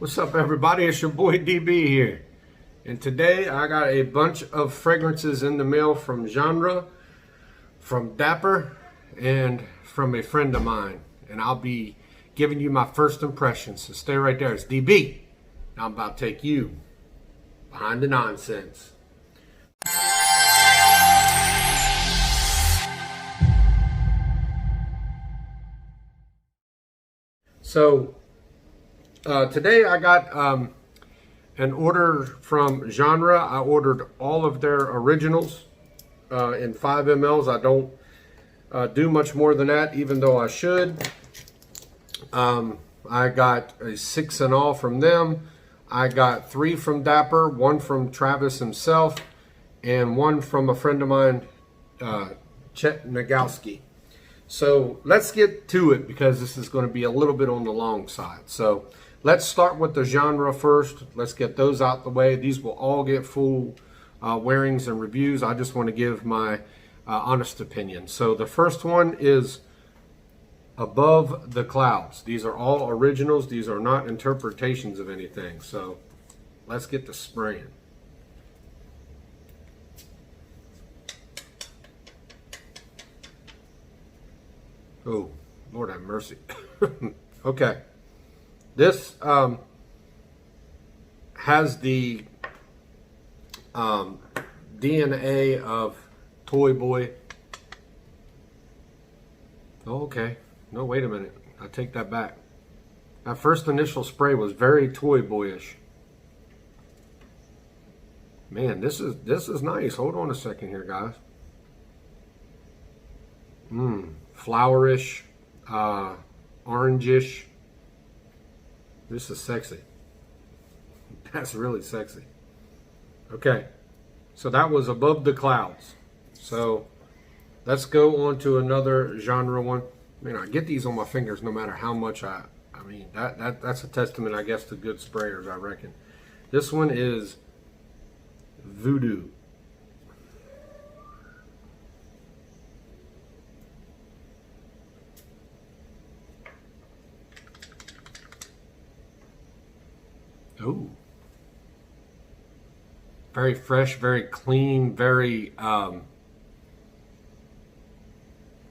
What's up, everybody? It's your boy DB here, and today I got a bunch of fragrances in the mail from Genre, from Dapper, and from a friend of mine, and I'll be giving you my first impressions, so stay right there. It's DB. Now I'm about to take you behind the nonsense. So today I got an order from Genre. I ordered all of their originals in 5 mLs. I don't do much more than that, even though I should. I got a 6 in all from them. I got 3 from Dapper, 1 from Travis himself, and 1 from a friend of mine, Chet. So let's get to it, because this is going to be a little bit on the long side. So let's start with the Genre first. Let's get those out the way. These will all get full wearings and reviews. I just want to give my honest opinion. So the first one is Above the Clouds. These are all originals. These are not interpretations of anything. So let's get to spraying. Oh, Lord have mercy. Okay. This has the DNA of Toy Boy. Oh, okay. No, wait a minute. I take that back. That first initial spray was very Toy Boyish. Man, this is nice. Hold on a second here, guys. Flowerish, orangish. This is sexy. That's really sexy. Okay, so that was Above the Clouds. So let's go on to another Genre one. I mean, I get these on my fingers no matter how much I mean, that's a testament, I guess, to good sprayers, I reckon. This one is Voodoo. Oh, very fresh, very clean, very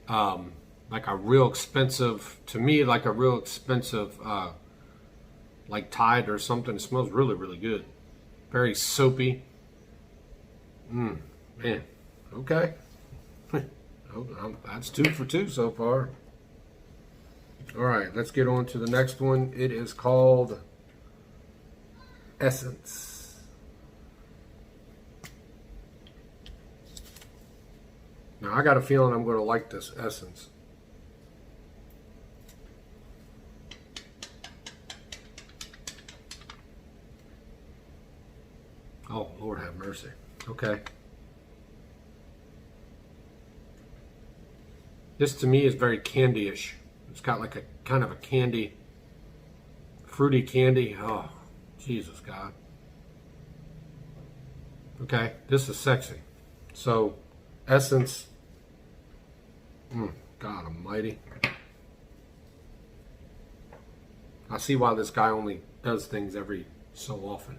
like a real expensive, to me, like a real expensive like Tide or something. It smells really, really good. Very soapy. Man, okay. That's 2 for 2 so far. All right, let's get on to the next one. It is called Essence. Now I got a feeling I'm going to like this Essence. Oh, Lord have mercy. Okay. This to me is very candy-ish. It's got like a kind of a candy, fruity candy. Oh, Jesus, God. Okay, this is sexy. So, Essence. God almighty. I see why this guy only does things every so often.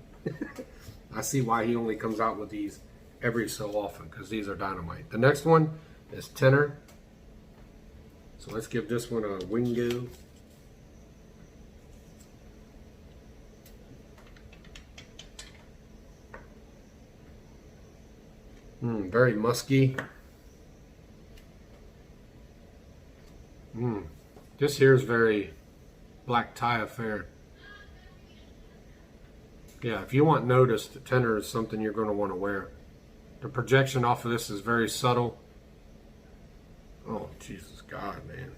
I see why he only comes out with these every so often, because these are dynamite. The next one is Tenor. So let's give this one a Wingo. Very musky. This here is very Black Tie Affair. Yeah, if you want notice, the Tenor is something you're going to want to wear. The projection off of this is very subtle. Oh, Jesus God, man.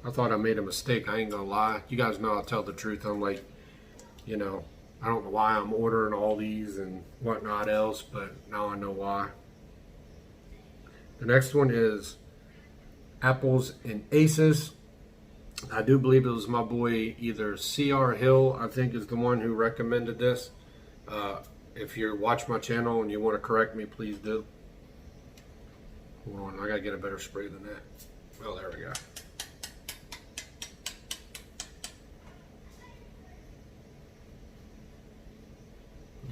I thought I made a mistake. I ain't going to lie. You guys know I'll tell the truth. I'm like, you know, I don't know why I'm ordering all these and whatnot else, but now I know why. The next one is Apples and Aces. I do believe it was my boy, either CR Hill, I think, is the one who recommended this. If you watch my channel and you want to correct me, please do. Hold on, I gotta get a better spray than that. Well, there we go.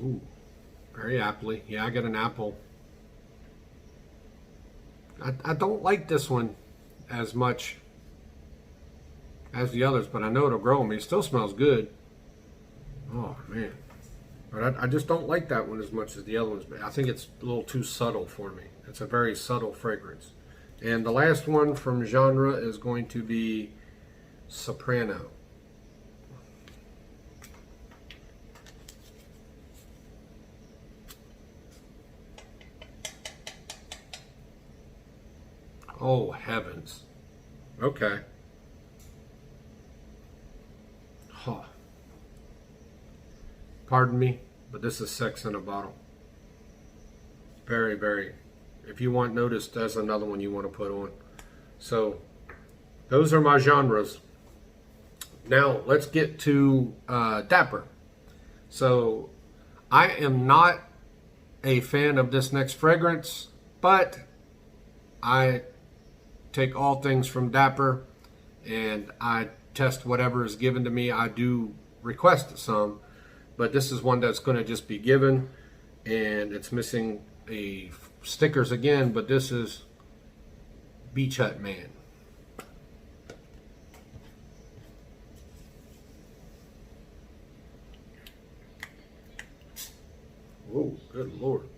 Ooh, very aptly. Yeah, I get an apple. I don't like this one as much as the others, but I know it'll grow on me. It still smells good. Oh, man. But I just don't like that one as much as the other ones. I think it's a little too subtle for me. It's a very subtle fragrance. And the last one from genre is going to be Soprano. Oh, heavens. Okay. Huh. Pardon me, but this is sex in a bottle. Very, very. If you want notice, that's another one you want to put on. So, those are my genres. Now, let's get to Dapper. So, I am not a fan of this next fragrance, but I take all things from Dapper and I test whatever is given to me. I do request some, but this is one that's going to just be given, and it's missing a stickers again, but this is Beach Hut Man. Whoa, good Lord.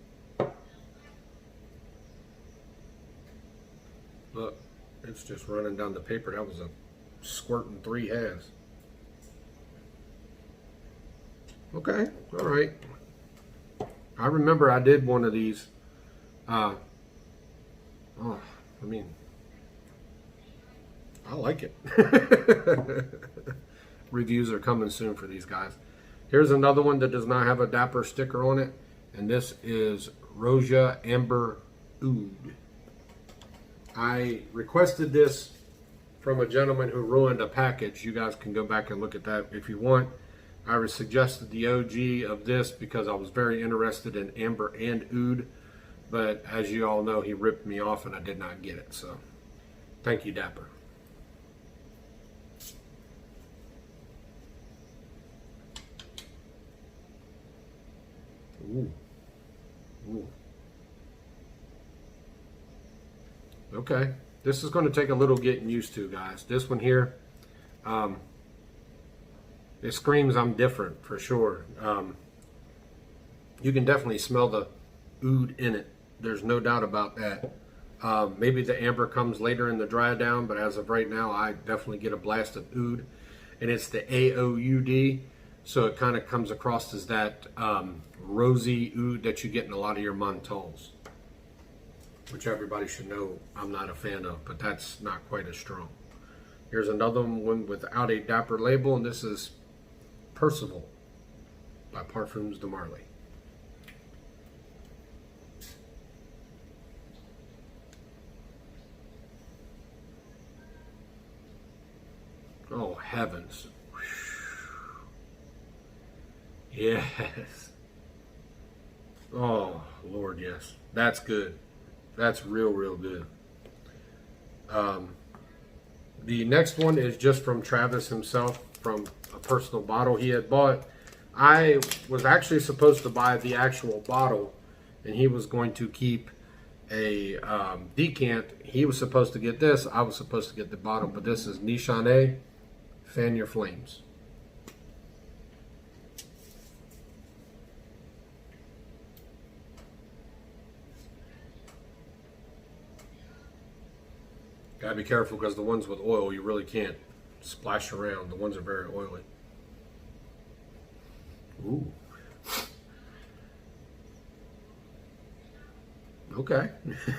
Look, it's just running down the paper. That was a squirting 3 has. Okay, all right. I remember I did one of these. I mean, I like it. Reviews are coming soon for these guys. Here's another one that does not have a Dapper sticker on it, and this is Rosy Amber Oud. I requested this from a gentleman who ruined a package. You guys can go back and look at that if you want. I suggested the OG of this because I was very interested in Amber and Oud, but as you all know, he ripped me off and I did not get it. So, thank you, Dapper. Ooh. Ooh. Okay, this is going to take a little getting used to, guys. This one here, it screams I'm different for sure. You can definitely smell the oud in it. There's no doubt about that. Maybe the amber comes later in the dry down, but as of right now, I definitely get a blast of oud. And it's the AOUD, so it kind of comes across as that rosy oud that you get in a lot of your menthols, which everybody should know I'm not a fan of, but that's not quite as strong. Here's another one without a Dapper label, and this is Percival by Parfums de Marley. Oh, heavens. Yes. Oh, Lord, yes. That's good. That's real, real good. The next one is just from Travis himself, from a personal bottle he had bought. I was actually supposed to buy the actual bottle, and he was going to keep a decant. He was supposed to get this. I was supposed to get the bottle, but this is Nishane, Fan Your Flames. Gotta be careful because the ones with oil, you really can't splash around. The ones are very oily. Ooh. Okay.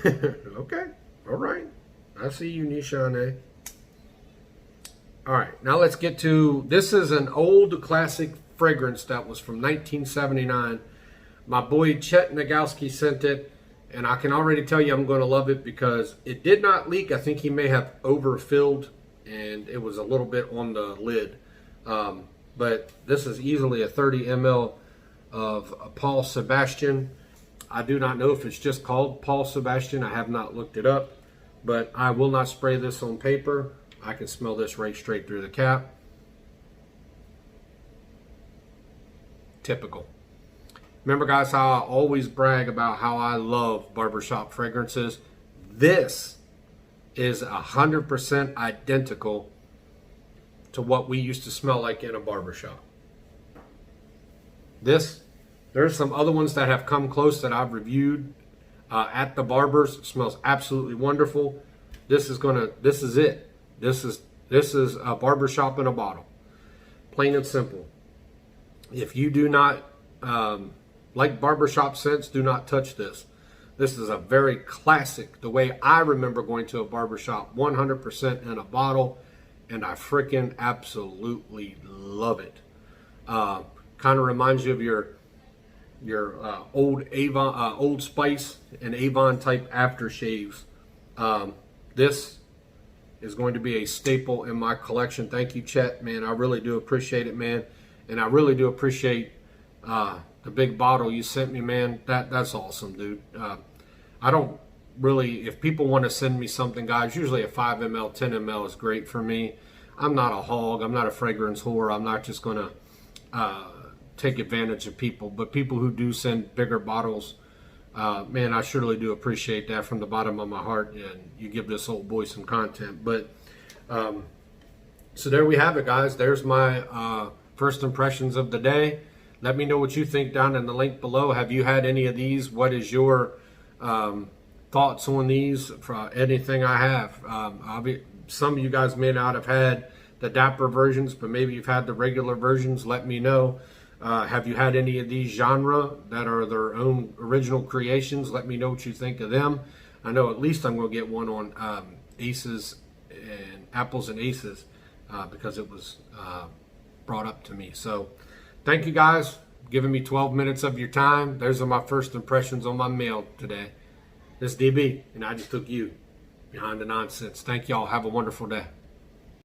Okay. All right. I see you, Nishane. All right. Now let's get to, this is an old classic fragrance that was from 1979. My boy Chet sent it. And I can already tell you I'm going to love it because it did not leak. I think he may have overfilled and it was a little bit on the lid. But this is easily a 30 ml of Paul Sebastian. I do not know if it's just called Paul Sebastian. I have not looked it up. But I will not spray this on paper. I can smell this right straight through the cap. Typical. Remember, guys, how I always brag about how I love barbershop fragrances? This is 100% identical to what we used to smell like in a barbershop. There's some other ones that have come close that I've reviewed at the barbers. It smells absolutely wonderful. This is it. This is a barbershop in a bottle. Plain and simple. If you do not like barbershop scents, do not touch this. This is a very classic, the way I remember going to a barbershop, 100% in a bottle, and I freaking absolutely love it. Kind of reminds you of your old Avon, Old Spice and Avon type aftershaves. This is going to be a staple in my collection. Thank you, Chet, man. I really do appreciate it, man. And I really do appreciate the big bottle you sent me, man. That's awesome, dude. I don't really, if people want to send me something, guys, usually a 5 ml, 10 ml is great for me. I'm not a hog. I'm not a fragrance whore. I'm not just going to take advantage of people. But people who do send bigger bottles, man, I surely do appreciate that from the bottom of my heart. And you give this old boy some content. But so there we have it, guys. There's my first impressions of the day. Let me know what you think down in the link below. Have you had any of these? What is your thoughts on these? For anything I have, some of you guys may not have had the Dapper versions, but maybe you've had the regular versions. Let me know. Have you had any of these genre that are their own original creations? Let me know what you think of them. I know at least I'm going to get one on Aces and Apples and Aces because it was brought up to me. So thank you guys for giving me 12 minutes of your time. Those are my first impressions on my mail today. This is DB, and I just took you behind the nonsense. Thank y'all. Have a wonderful day.